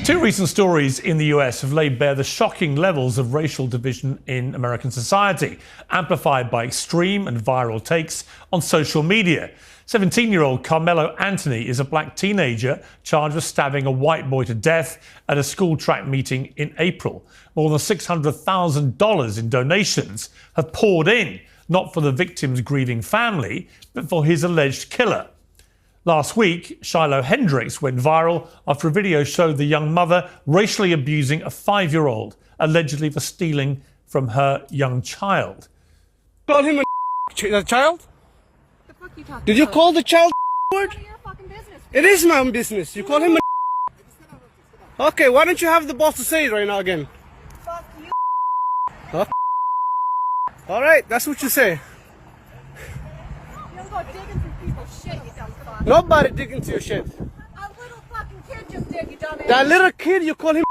Two recent stories in the US have laid bare the shocking levels of racial division in American society, amplified by extreme and viral takes on social media. 17-year-old Carmelo Anthony is a black teenager charged with stabbing a white boy to death at a school track meeting in April. More than $600,000 in donations have poured in, not for the victim's grieving family, but for his alleged killer. Last week, Shiloh Hendrix went viral after a video showed the young mother racially abusing a 5-year-old, allegedly for stealing from her young child. Call him a child? The fuck you talking Did you about? call the child word? None of your fucking business. It is my own business. You call him a Okay, why don't you have the balls to say it right now again? Fuck you. Huh? Alright, that's what you say. You don't go digging through people's shit, you dumb fuck. Nobody dig into your shit. A little fucking kid just did, you dumbass. That little kid, you call him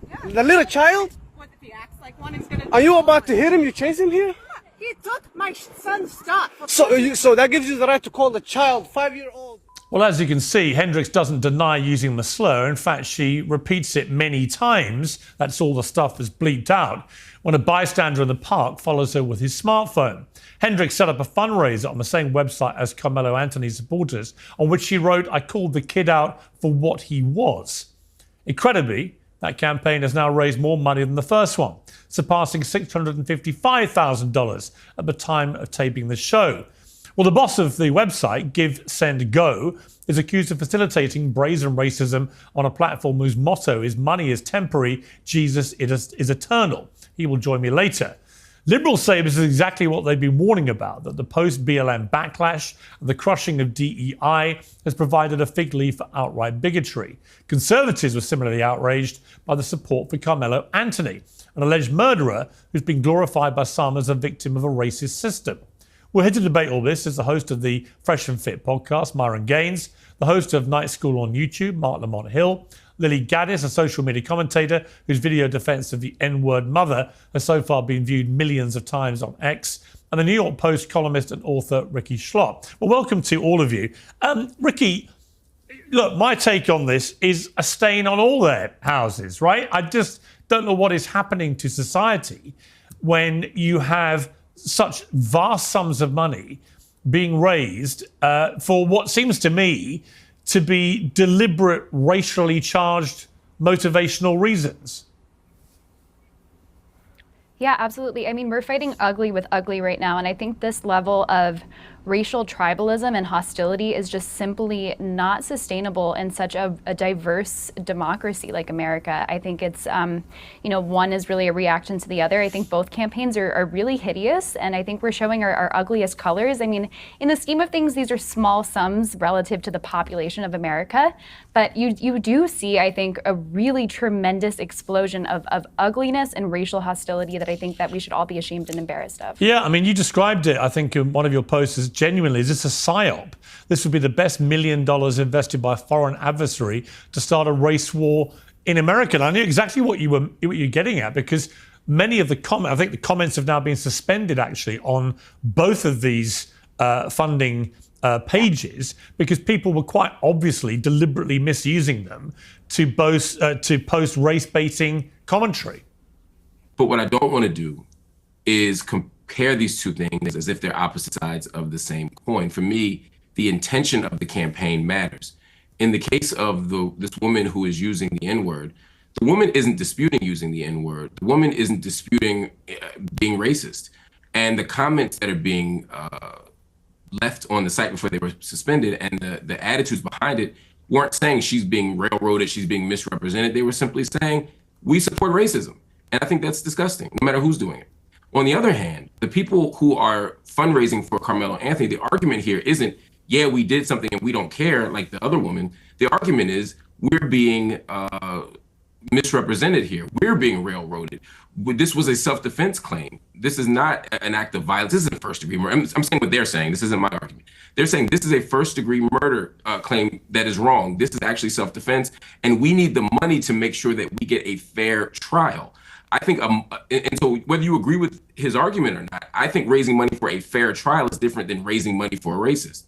Yeah. the little child? What if he acts like one, he's gonna... Are you about to hit him? You chase him here? He took my son's stuff. So that gives you the right to call the child 5-year-old. Well, as you can see, Hendrix doesn't deny using the slur. In fact, she repeats it many times. That's all the stuff that's bleeped out. When a bystander in the park follows her with his smartphone. Hendrix set up a fundraiser on the same website as Carmelo Anthony's supporters, on which she wrote, "I called the kid out for what he was." Incredibly, that campaign has now raised more money than the first one, surpassing $655,000 at the time of taping the show. Well, the boss of the website, Give, Send, Go, is accused of facilitating brazen racism on a platform whose motto is "Money is temporary, Jesus is eternal. He will join me later." Liberals say this is exactly what they've been warning about, that the post-BLM backlash and the crushing of DEI has provided a fig leaf for outright bigotry. Conservatives were similarly outraged by the support for Carmelo Anthony, an alleged murderer who's been glorified by some as a victim of a racist system. We're here to debate all this is the host of the Fresh and Fit podcast, Myron Gaines, the host of Night School on YouTube, Mark Lamont Hill, Lily Gaddis, a social media commentator whose video defense of the N-word mother has so far been viewed millions of times on X, and the New York Post columnist and author Ricky Schlott. Well, welcome to all of you. Ricky, look, my take on this is a stain on all their houses, right? I just don't know what is happening to society when you have such vast sums of money being raised for what seems to me to be deliberate, racially charged, motivational reasons. Yeah, absolutely. I mean, we're fighting ugly with ugly right now. And I think this level of racial tribalism and hostility is just simply not sustainable in such a diverse democracy like America. I think it's, one is really a reaction to the other. I think both campaigns are really hideous, and I think we're showing our ugliest colors. I mean, in the scheme of things, these are small sums relative to the population of America, but you do see, I think, a really tremendous explosion of ugliness and racial hostility that I think that we should all be ashamed and embarrassed of. Yeah, I mean, you described it, I think, in one of your posts as genuinely, is this a psyop? This would be the best $1 million invested by a foreign adversary to start a race war in America. And I knew exactly what you're getting at, because many of the comments, I think the comments have now been suspended actually on both of these funding pages, because people were quite obviously deliberately misusing them to post race baiting commentary. But what I don't want to do is compare these two things as if they're opposite sides of the same coin. For me, the intention of the campaign matters. In the case of this woman who is using the N-word, the woman isn't disputing using the N-word. The woman isn't disputing being racist. And the comments that are being left on the site before they were suspended, and the attitudes behind it, weren't saying she's being railroaded, she's being misrepresented. They were simply saying, we support racism. And I think that's disgusting, no matter who's doing it. On the other hand, the people who are fundraising for Carmelo Anthony, the argument here isn't, yeah, we did something and we don't care, like the other woman. The argument is, we're being misrepresented here. We're being railroaded. This was a self-defense claim. This is not an act of violence. This isn't first-degree murder. I'm saying what they're saying. This isn't my argument. They're saying this is a first-degree murder claim that is wrong. This is actually self-defense, and we need the money to make sure that we get a fair trial. I think, and so whether you agree with his argument or not, I think raising money for a fair trial is different than raising money for a racist.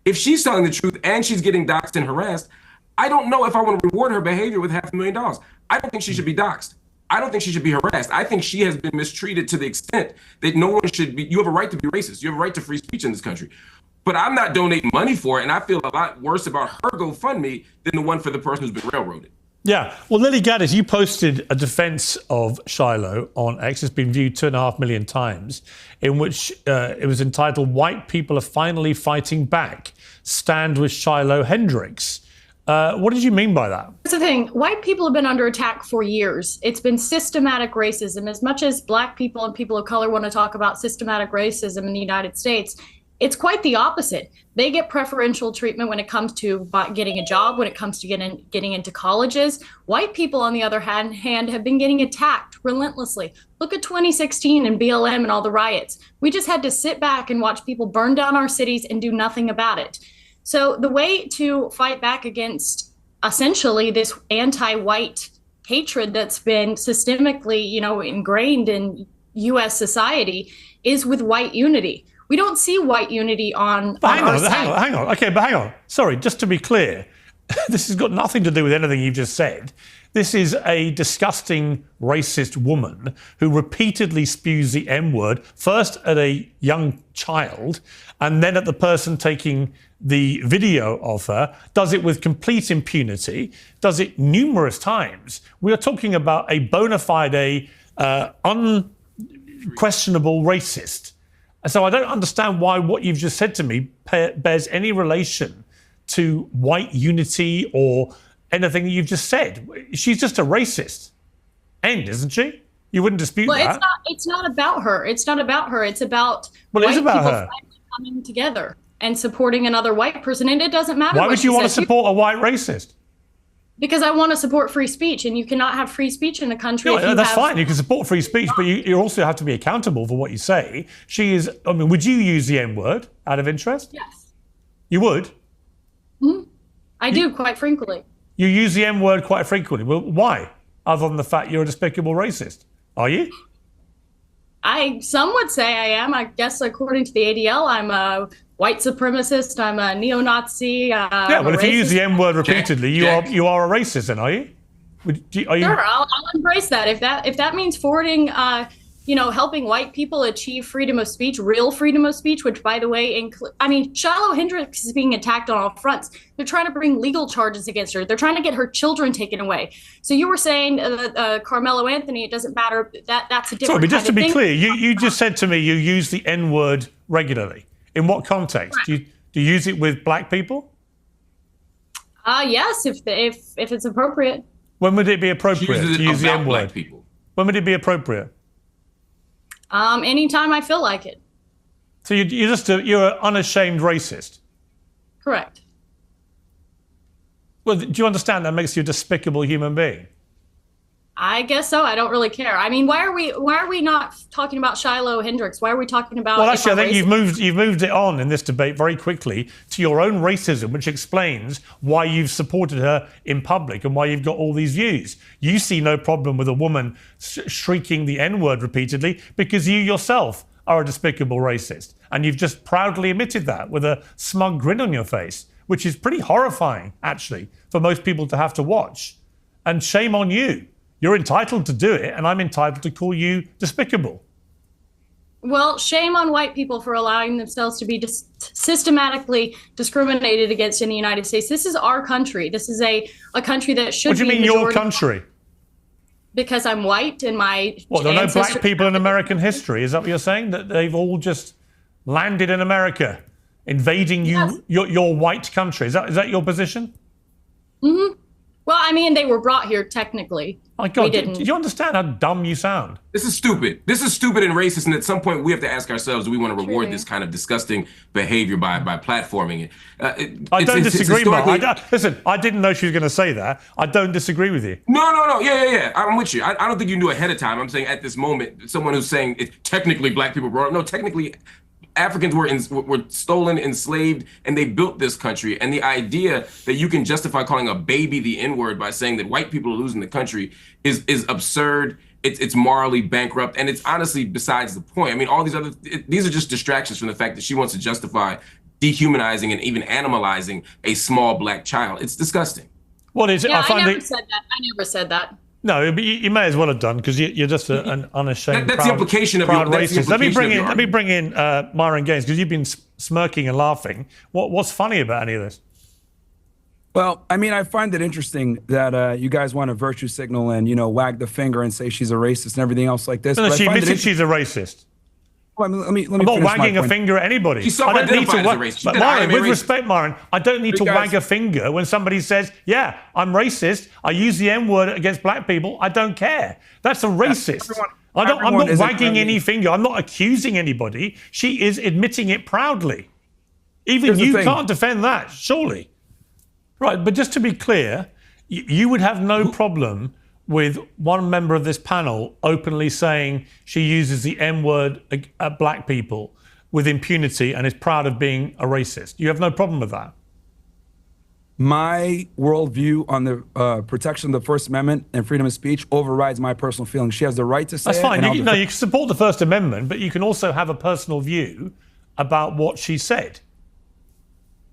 If she's telling the truth and she's getting doxxed and harassed, I don't know if I want to reward her behavior with $500,000. I don't think she should be doxxed. I don't think she should be harassed. I think she has been mistreated to the extent that no one should be. You have a right to be racist. You have a right to free speech in this country. But I'm not donating money for it, and I feel a lot worse about her GoFundMe than the one for the person who's been railroaded. Yeah. Well, Lily Gaddis, you posted a defense of Shiloh on X. It's been viewed 2.5 million times, in which it was entitled, "White People Are Finally Fighting Back. Stand with Shiloh Hendrix." What did you mean by that? That's the thing. White people have been under attack for years. It's been systematic racism. As much as Black people and people of color want to talk about systematic racism in the United States, it's quite the opposite. They get preferential treatment when it comes to getting a job, when it comes to getting into colleges. White people, on the other hand, have been getting attacked relentlessly. Look at 2016 and BLM and all the riots. We just had to sit back and watch people burn down our cities and do nothing about it. So the way to fight back against essentially this anti-white hatred that's been systemically, ingrained in U.S. society is with white unity. We don't see white unity on our side. Hang on. Okay, but hang on. Sorry, just to be clear, this has got nothing to do with anything you've just said. This is a disgusting racist woman who repeatedly spews the M-word, first at a young child and then at the person taking the video of her, does it with complete impunity, does it numerous times. We are talking about a bona fide, unquestionable racist. So I don't understand why what you've just said to me bears any relation to white unity or anything that you've just said. She's just a racist. End, isn't she? You wouldn't dispute that. It's not about her. It's not about her. It's about well, it is about people her. Coming together and supporting another white person. And it doesn't matter. Why would you want to support a white racist? Because I want to support free speech, and you cannot have free speech in a country. No, that's fine. You can support free speech, but you also have to be accountable for what you say. She is. I mean, would you use the N-word out of interest? Yes. You would. I do quite frequently. You use the M-word quite frequently. Well, why? Other than the fact you're a despicable racist, are you? Some would say I am. I guess according to the ADL, I'm a white supremacist. I'm a neo-Nazi. Yeah, well, if you use the M-word repeatedly, you are a racist, then, are you? Are you? Sure, I'll embrace that. If that means forwarding, helping white people achieve freedom of speech, real freedom of speech, which, by the way, Shiloh Hendrix is being attacked on all fronts. They're trying to bring legal charges against her. They're trying to get her children taken away. So you were saying Carmelo Anthony, it doesn't matter. That's a different. Sorry, but just to be thing. clear, you just said to me you use the N-word regularly. In what context? Do you use it with Black people? Yes, if it's appropriate. When would it be appropriate to use the N-word? Black people. When would it be appropriate? Anytime I feel like it. So you're an unashamed racist. Correct. Well, do you understand that makes you a despicable human being? I guess so. I don't really care. I mean, why are we not talking about Shiloh Hendrix? Why are we talking about? Well, actually, I think you've moved it on in this debate very quickly to your own racism, which explains why you've supported her in public and why you've got all these views. You see no problem with a woman shrieking the N-word repeatedly because you yourself are a despicable racist, and you've just proudly admitted that with a smug grin on your face, which is pretty horrifying, actually, for most people to have to watch. And shame on you. You're entitled to do it, and I'm entitled to call you despicable. Well, shame on white people for allowing themselves to be systematically discriminated against in the United States. This is our country. This is a country that should be. What do you mean your country? Because I'm white and my. Well, there are no black people in American history. Is that what you're saying? That they've all just landed in America, invading your white country? Is that your position? Mm-hmm. Well, I mean, they were brought here technically. My God, do you understand how dumb you sound? This is stupid. This is stupid and racist. And at some point, we have to ask ourselves, do we want to reward this kind of disgusting behavior by platforming it? I don't disagree, Mark. Listen, I didn't know she was going to say that. I don't disagree with you. No. Yeah. I'm with you. I don't think you knew ahead of time. I'm saying at this moment, someone who's saying it's technically black people brought up. No, technically, Africans were stolen, enslaved, and they built this country. And the idea that you can justify calling a baby the N-word by saying that white people are losing the country is absurd. It's morally bankrupt, and it's honestly besides the point. I mean, all these are just distractions from the fact that she wants to justify dehumanizing and even animalizing a small black child. It's disgusting. What is it? Yeah, I find never said that. I never said that. No, but you may as well have done because you're just an unashamed. That's the implication of your racist. Let me bring in argument. Myron Gaines because you've been smirking and laughing. What's funny about any of this? Well, I mean, I find it interesting that you guys want to virtue signal and wag the finger and say she's a racist and everything else like this. No, she admitted she's a racist. Well, let me I'm not wagging a finger at anybody. She's self-identified as a racist. But Myron, with respect, Myron, I don't need to wag a finger when somebody says, yeah, I'm racist. I use the N-word against black people. I don't care. That's a racist. I'm not wagging any finger. I'm not accusing anybody. She is admitting it proudly. Even you can't defend that, surely. Right, but just to be clear, you would have no problem with one member of this panel openly saying she uses the N-word at black people with impunity and is proud of being a racist. You have no problem with that? My worldview on the protection of the First Amendment and freedom of speech overrides my personal feelings. She has the right to say That's fine. it. You can support the First Amendment, but you can also have a personal view about what she said.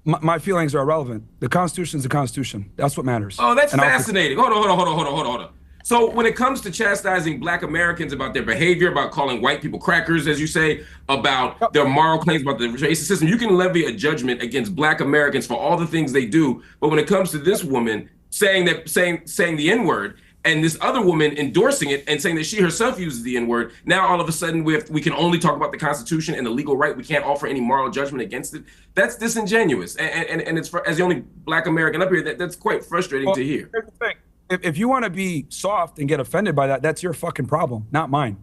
My feelings are irrelevant. The Constitution is the Constitution. That's what matters. Oh, that's fascinating. Hold on. So when it comes to chastising black Americans about their behavior, about calling white people crackers, as you say, about their moral claims about the racist system, you can levy a judgment against black Americans for all the things they do. But when it comes to this woman saying the N-word, and this other woman endorsing it and saying that she herself uses the N-word, now all of a sudden we can only talk about the Constitution and the legal right. We can't offer any moral judgment against it. That's disingenuous. And it's as the only black American up here, that's quite frustrating to hear. Here's the thing. If you want to be soft and get offended by that, that's your fucking problem, not mine.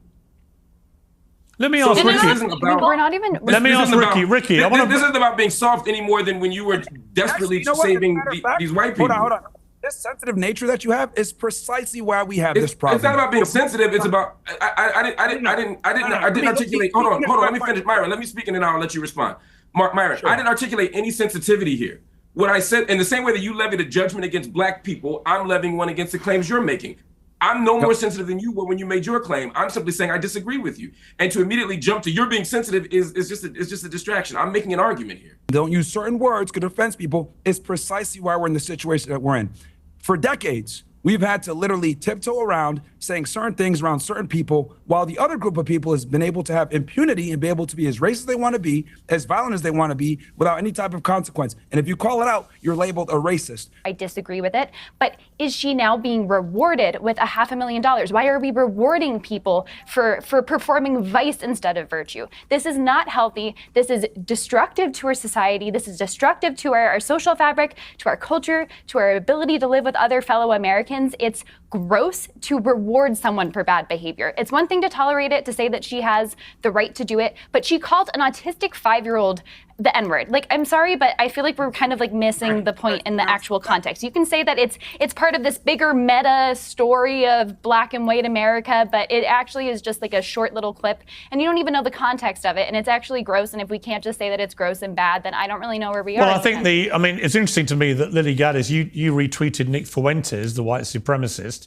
Let me ask Ricky. We're not even. Let me ask Ricky. Ricky, this isn't about being soft any more than when you were desperately saving these white people. Hold on. This sensitive nature that you have is precisely why we have this problem. It's not about being sensitive. It's about I didn't articulate. Hold on. Let me finish, Myron. Let me speak and then I'll let you respond. Myron, sure. I didn't articulate any sensitivity here. What I said, in the same way that you levied a judgment against black people, I'm levying one against the claims you're making. I'm no more sensitive than you were when you made your claim. I'm simply saying I disagree with you. And to immediately jump to you're being sensitive is just a distraction. I'm making an argument here. Don't use certain words to offend people is precisely why we're in the situation that we're in. For decades, we've had to literally tiptoe around saying certain things around certain people, while the other group of people has been able to have impunity and be able to be as racist as they want to be, as violent as they want to be, without any type of consequence. And if you call it out, you're labeled a racist. I disagree with it. But is she now being rewarded with $500,000? Why are we rewarding people for performing vice instead of virtue? This is not healthy. This is destructive to our society. This is destructive to our social fabric, to our culture, to our ability to live with other fellow Americans. It's gross to reward someone for bad behavior. It's one thing to tolerate it, to say that she has the right to do it, but she called an autistic 5-year-old the N-word. Like, I'm sorry, but I feel like we're kind of like missing the point in the actual context. You can say that it's part of this bigger meta story of black and white America, but it actually is just like a short little clip, and you don't even know the context of it, and it's actually gross, and if we can't just say that it's gross and bad, then I don't really know where we are. Well, I think it's interesting to me that Lily Gaddis, you retweeted Nick Fuentes, the white supremacist,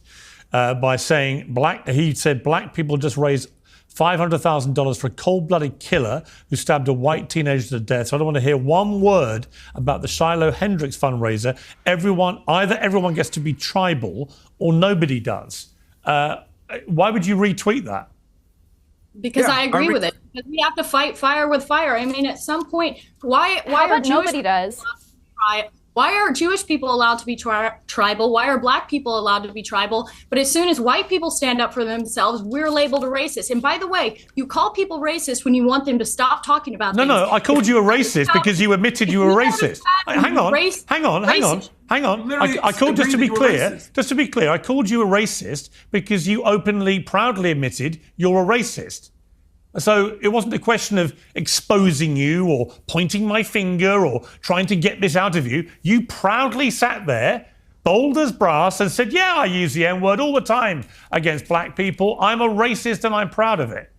by saying he said black people just raised $500,000 for a cold-blooded killer who stabbed a white teenager to death. So I don't want to hear one word about the Shiloh Hendrix fundraiser. Either everyone gets to be tribal or nobody does. Why would you retweet that? Because I agree with it. Because we have to fight fire with fire. I mean, at some point, why are nobody does? Why are Jewish people allowed to be tribal? Why are black people allowed to be tribal? But as soon as white people stand up for themselves, we're labeled a racist. And by the way, you call people racist when you want them to stop talking about things. No, I called you a racist because you admitted you were racist. Hang on. I called, just to be clear, I called you a racist because you openly, proudly admitted you're a racist. So it wasn't a question of exposing you or pointing my finger or trying to get this out of you. You proudly sat there, bold as brass, and said, yeah, I use the N-word all the time against black people. I'm a racist and I'm proud of it.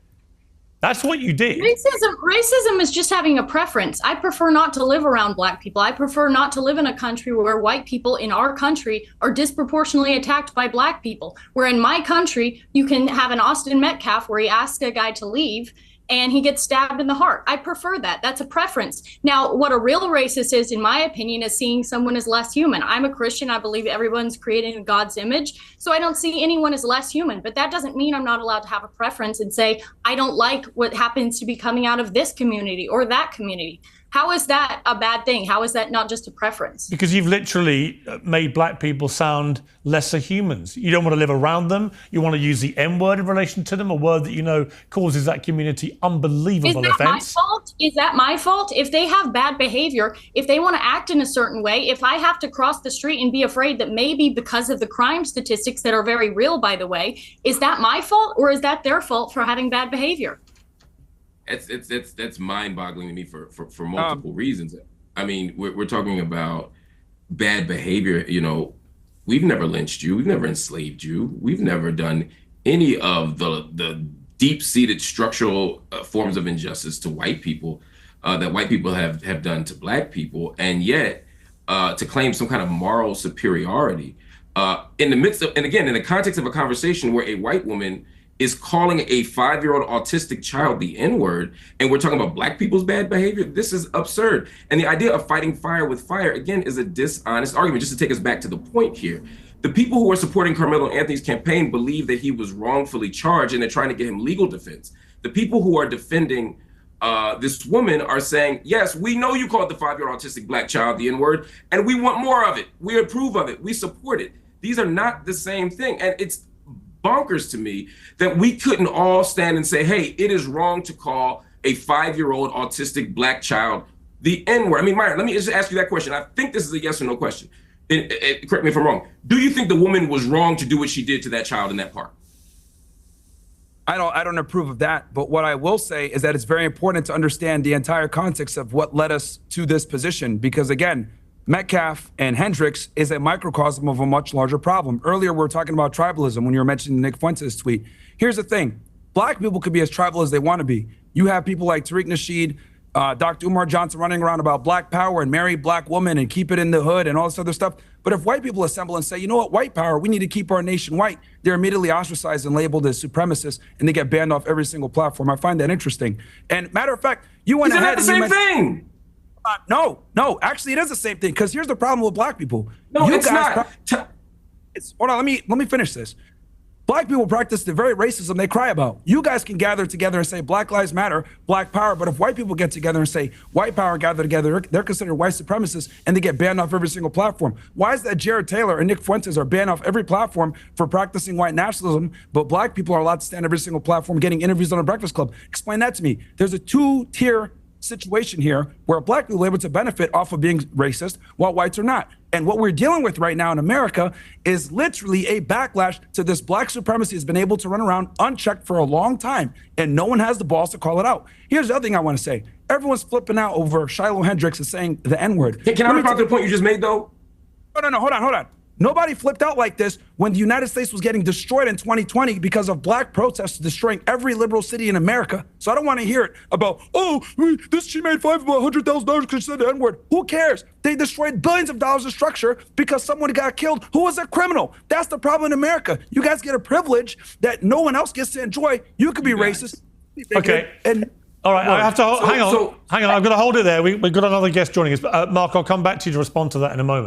That's what you did. Racism is just having a preference. I prefer not to live around black people. I prefer not to live in a country where white people in our country are disproportionately attacked by black people. Where in my country, you can have an Austin Metcalf where he asks a guy to leave, and he gets stabbed in the heart. I prefer that. That's a preference. Now, what a real racist is, in my opinion, is seeing someone as less human. I'm a Christian. I believe everyone's created in God's image. So I don't see anyone as less human. But that doesn't mean I'm not allowed to have a preference and say, I don't like what happens to be coming out of this community or that community. How is that a bad thing? How is that not just a preference? Because you've literally made black people sound lesser humans. You don't want to live around them. You want to use the N word in relation to them, a word that you know causes that community unbelievable offense. Is that my fault? Is that my fault? If they have bad behavior, if they want to act in a certain way, if I have to cross the street and be afraid that maybe because of the crime statistics that are very real, by the way, is that my fault or is that their fault for having bad behavior? That's mind-boggling to me for multiple reasons. I mean, we're talking about bad behavior. You know, we've never lynched you, we've never enslaved you, we've never done any of the deep-seated structural forms of injustice to white people that white people have done to black people, and yet to claim some kind of moral superiority in the midst of, and again, in the context of a conversation where a white woman is calling a 5-year-old autistic child the N-word, and we're talking about black people's bad behavior. This is absurd. And the idea of fighting fire with fire, again, is a dishonest argument. Just to take us back to the point here, the people who are supporting Carmelo Anthony's campaign believe that he was wrongfully charged, and they're trying to get him legal defense. The people who are defending this woman are saying, yes, we know you called the 5-year-old autistic black child the N-word, and we want more of it. We approve of it. We support it. These are not the same thing. And it's bonkers to me that we couldn't all stand and say, hey, it is wrong to call a 5-year-old autistic black child the N-word. I mean, Myron, let me just ask you that question. I think this is a yes or no question. Correct me if I'm wrong. Do you think the woman was wrong to do what she did to that child in that park? I don't approve of that. But what I will say is that it's very important to understand the entire context of what led us to this position. Because again, Metcalf and Hendrix is a microcosm of a much larger problem. Earlier, we were talking about tribalism when you were mentioning Nick Fuentes' tweet. Here's the thing. Black people could be as tribal as they want to be. You have people like Tariq Nasheed, Dr. Umar Johnson running around about black power and marry black women and keep it in the hood and all this other stuff. But if white people assemble and say, you know what, white power, we need to keep our nation white, they're immediately ostracized and labeled as supremacists, and they get banned off every single platform. I find that interesting. And matter of fact, you went ahead. Isn't that the same thing? No, actually it is the same thing, because here's the problem with black people. No, it's not. Hold on, let me finish this. Black people practice the very racism they cry about. You guys can gather together and say Black Lives Matter, Black Power, but if white people get together and say white power, gather together, they're considered white supremacists and they get banned off every single platform. Why is that Jared Taylor and Nick Fuentes are banned off every platform for practicing white nationalism, but black people are allowed to stand every single platform getting interviews on a Breakfast Club? Explain that to me. There's a two-tier situation here where black people are able to benefit off of being racist while whites are not. And what we're dealing with right now in America is literally a backlash to this black supremacy has been able to run around unchecked for a long time, and no one has the balls to call it out. Here's the other thing I want to say. Everyone's flipping out over Shiloh Hendrix and saying the N-word. Can I respond to the point you just made, though? No, hold on. Nobody flipped out like this when the United States was getting destroyed in 2020 because of black protests destroying every liberal city in America. So I don't want to hear it about, she made $100,000 because she said the N-word. Who cares? They destroyed billions of dollars of structure because someone got killed who was a criminal. That's the problem in America. You guys get a privilege that no one else gets to enjoy. You could be racist. Okay. And all right, I have to hang on. I've got to hold it there. We've got another guest joining us. Mark, I'll come back to you to respond to that in a moment.